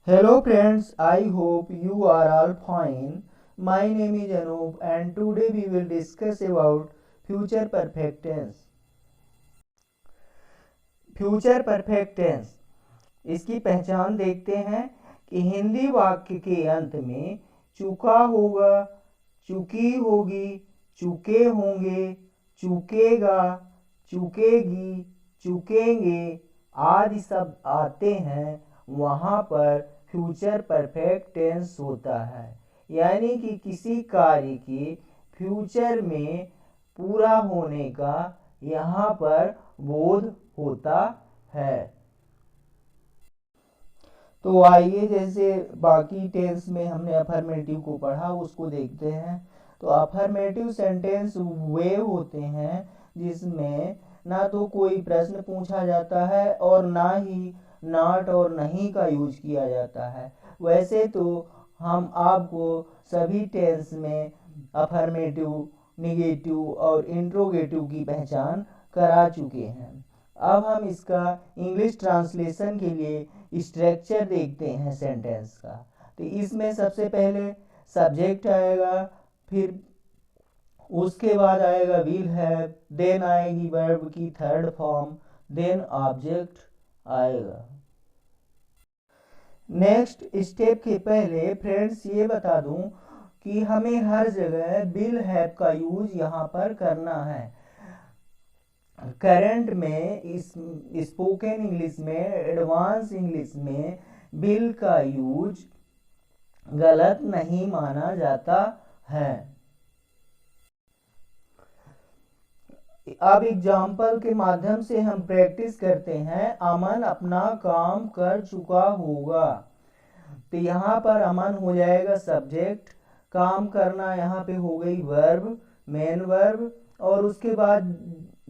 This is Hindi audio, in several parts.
Hello friends, I hope you are all fine. My name is Anup and today we will discuss about future perfect tense. Future perfect tense इसकी पहचान देखते हैं कि हिंदी वाक्य के अंत में चुका होगा, चुकी होगी, चुके होंगे, चुकेगा, चुकेगी, चुकेंगे आदि शब्द आते हैं, वहाँ पर फ्यूचर परफेक्ट टेंस होता है। यानी कि किसी कार्य के फ्यूचर में पूरा होने का यहाँ पर बोध होता है। तो आइए, जैसे बाकी टेंस में हमने अफर्मेटिव को पढ़ा उसको देखते हैं। तो अफर्मेटिव सेंटेंस वे होते हैं जिसमें ना तो कोई प्रश्न पूछा जाता है और ना ही नॉट और नहीं का यूज किया जाता है। वैसे तो हम आपको सभी टेंस में अफर्मेटिव, निगेटिव और इंट्रोगेटिव की पहचान करा चुके हैं। अब हम इसका इंग्लिश ट्रांसलेशन के लिए स्ट्रक्चर देखते हैं सेंटेंस का। तो इसमें सबसे पहले सब्जेक्ट आएगा, फिर उसके बाद आएगा विल हैव, देन आएगी वर्ब की थर्ड फॉर्म, देन ऑब्जेक्ट आएगा। नेक्स्ट स्टेप के पहले फ्रेंड्स ये बता दूं कि हमें हर जगह विल हैव का यूज यहाँ पर करना है। करंट में इस स्पोकन इंग्लिश में, एडवांस इंग्लिश में विल का यूज गलत नहीं माना जाता है। अब एग्जाम्पल के माध्यम से हम प्रैक्टिस करते हैं। अमन अपना काम कर चुका होगा। तो यहाँ पर अमन हो जाएगा सब्जेक्ट, काम करना यहाँ पे हो गई वर्ब, मेन वर्ब, और उसके बाद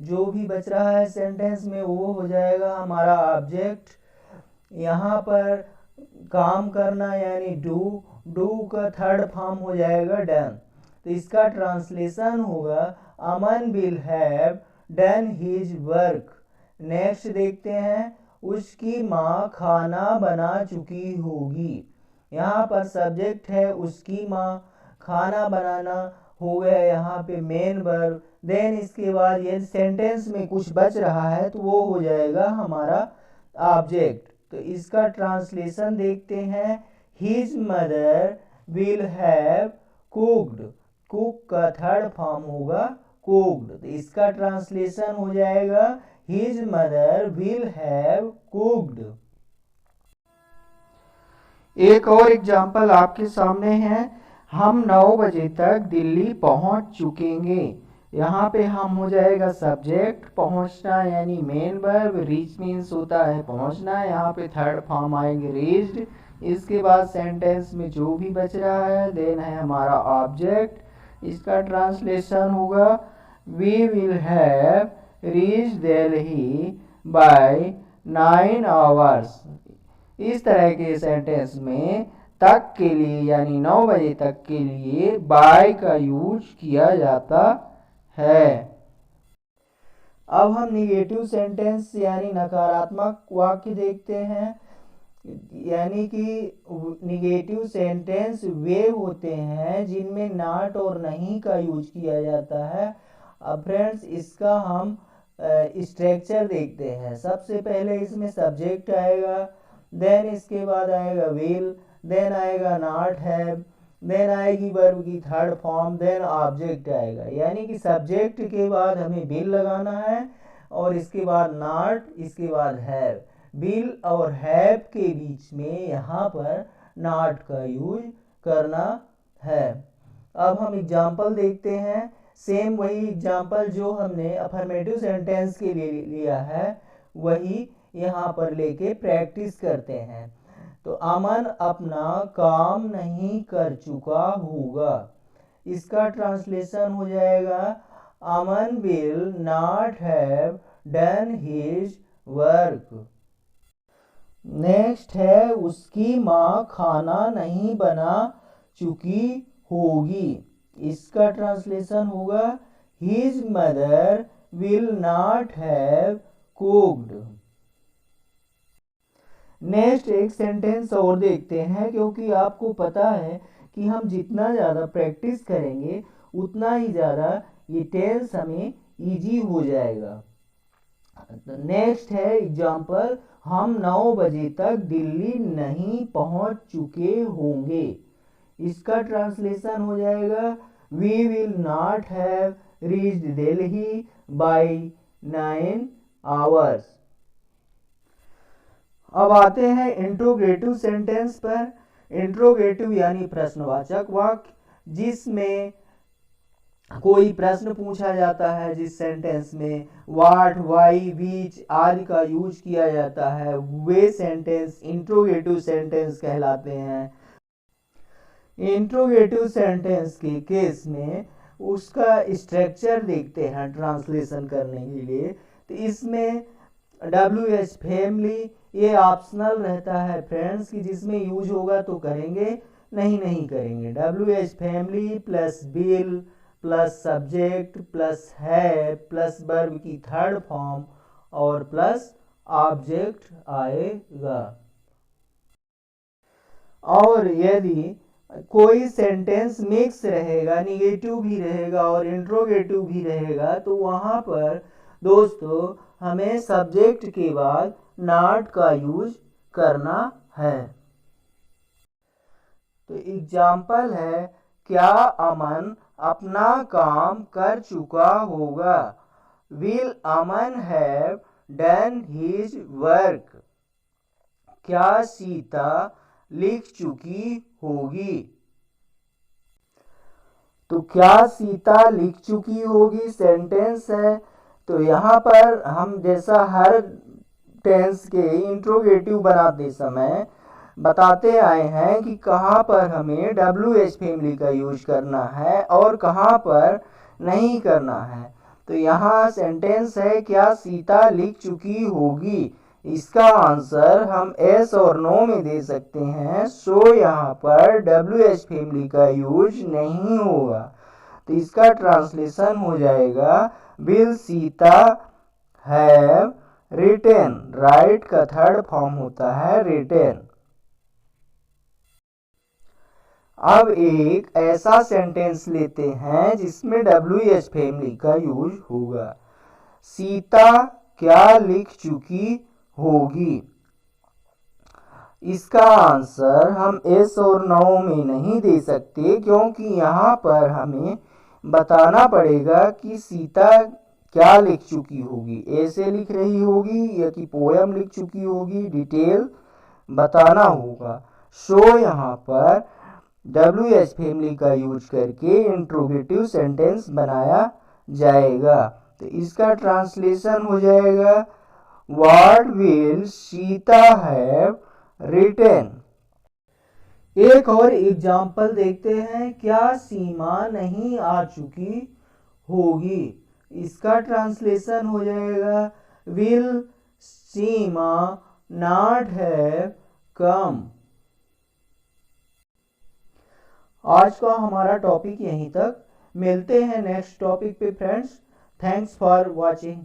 जो भी बच रहा है सेंटेंस में वो हो जाएगा हमारा ऑब्जेक्ट। यहाँ पर काम करना यानी डू, डू का थर्ड फॉर्म हो जाएगा डन। तो इसका ट्रांसलेशन होगा Aman will have done his work. Next देखते हैं, उसकी माँ खाना बना चुकी होगी। यहाँ पर सब्जेक्ट है उसकी माँ, खाना बनाना हो गया यहाँ पे मेन वर्ब। देन इसके बाद ये सेंटेंस में कुछ बच रहा है तो वो हो जाएगा हमारा ऑब्जेक्ट। तो इसका ट्रांसलेशन देखते हैं, his mother will have cooked. Cook का थर्ड फॉर्म होगा कुक्ड। तो इसका ट्रांसलेशन हो जाएगा his mother will have cooked. एक और एग्जाम्पल आपके सामने है, हम 9 बजे तक दिल्ली पहुंच चुकेंगे। यहाँ पे हम हो जाएगा सब्जेक्ट, पहुंचना यानी मेन वर्ब, रीच मीन्स होता है पहुंचना, यहाँ पे थर्ड फॉर्म आएंगे रीच्ड। इसके बाद सेंटेंस में जो भी बच रहा है देन है हमारा ऑब्जेक्ट। इसका ट्रांसलेशन होगा we will have reach Delhi by 9 hours. इस तरह के सेंटेंस में तक के लिए यानी 9 बजे तक के लिए बाय का यूज किया जाता है। अब हम निगेटिव सेंटेंस यानी नकारात्मक वाक्य देखते हैं। यानी कि निगेटिव सेंटेंस वे होते हैं जिनमें नॉट और नहीं का यूज किया जाता है। अब फ्रेंड्स इसका हम स्ट्रक्चर देखते हैं। सबसे पहले इसमें सब्जेक्ट आएगा, देन इसके बाद आएगा विल, देन आएगा नॉट हैव, देन आएगी वर्ब की थर्ड फॉर्म, देन ऑब्जेक्ट आएगा। यानी कि सब्जेक्ट के बाद हमें विल लगाना है और इसके बाद नॉट, इसके बाद हैव। विल और हैव के बीच में यहाँ पर नॉट का यूज करना है। अब हम एग्जाम्पल देखते हैं। सेम वही एग्जाम्पल जो हमने अफर्मेटिव सेंटेंस के लिए लिया है वही यहाँ पर लेके प्रैक्टिस करते हैं। तो अमन अपना काम नहीं कर चुका होगा। इसका ट्रांसलेशन हो जाएगा Aman will not have done his work. Next है उसकी माँ खाना नहीं बना चुकी होगी। इसका ट्रांसलेशन होगा his mother will not have cooked. Next एक सेंटेंस और देखते हैं, क्योंकि आपको पता है कि हम जितना ज़्यादा प्रैक्टिस करेंगे उतना ही ज़्यादा ये टेंस हमें इजी हो जाएगा। नेक्स्ट है एग्जाम्पल, हम 9 बजे तक दिल्ली नहीं पहुंच चुके होंगे। इसका ट्रांसलेशन हो जाएगा, we will not have reached Delhi by 9 hours. अब आते हैं इंट्रोगेटिव सेंटेंस पर। इंट्रोगेटिव यानी प्रश्नवाचक वाक्य, जिसमें कोई प्रश्न पूछा जाता है, जिस सेंटेंस में व्हाट, व्हाई, विच आदि का यूज किया जाता है, वे सेंटेंस इंट्रोगेटिव सेंटेंस कहलाते हैं। इंट्रोगेटिव सेंटेंस के केस में उसका स्ट्रक्चर देखते हैं ट्रांसलेशन करने के लिए। तो इसमें WH फैमिली ये ऑप्शनल रहता है फ्रेंड्स, कि जिसमें यूज होगा तो करेंगे, नहीं करेंगे। WH family plus bill plus subject plus है प्लस वर्ब की थर्ड फॉर्म और प्लस ऑब्जेक्ट आएगा। और यदि कोई सेंटेंस मिक्स रहेगा, निगेटिव भी रहेगा और इंट्रोगेटिव भी रहेगा, तो वहां पर दोस्तों हमें सब्जेक्ट के बाद नॉट का यूज करना है। तो एग्जाम्पल है, क्या अमन अपना काम कर चुका होगा? Will Aman have done his work? क्या सीता लिख चुकी होगी? तो क्या सीता लिख चुकी होगी सेंटेंस है। तो यहाँ पर हम जैसा हर टेंस के इंट्रोगेटिव बनाते समय बताते आए हैं कि कहाँ पर हमें WH फैमिली का यूज करना है और कहाँ पर नहीं करना है। तो यहाँ सेंटेंस है, क्या सीता लिख चुकी होगी? इसका आंसर हम एस और नो में दे सकते हैं, सो यहाँ पर WH फैमिली का यूज नहीं होगा। तो इसका ट्रांसलेशन हो जाएगा, will Sita have written? Write का थर्ड फॉर्म होता है रिटेन। अब एक ऐसा सेंटेंस लेते हैं जिसमें WH फैमिली का यूज होगा। सीता क्या लिख चुकी होगी? इसका आंसर हम एस और नो में नहीं दे सकते, क्योंकि यहाँ पर हमें बताना पड़ेगा कि सीता क्या लिख चुकी होगी, ऐसे लिख रही होगी या कि पोयम लिख चुकी होगी, डिटेल बताना होगा। सो यहाँ पर WH फैमिली का यूज करके इंट्रोगेटिव सेंटेंस बनाया जाएगा। तो इसका ट्रांसलेशन हो जाएगा, what will Sita have written? एक और एग्जाम्पल देखते हैं, क्या सीमा नहीं आ चुकी होगी? इसका ट्रांसलेशन हो जाएगा, will Seema not have come? आज का हमारा टॉपिक यहीं तक, मिलते हैं नेक्स्ट टॉपिक पे फ्रेंड्स। Thanks for watching.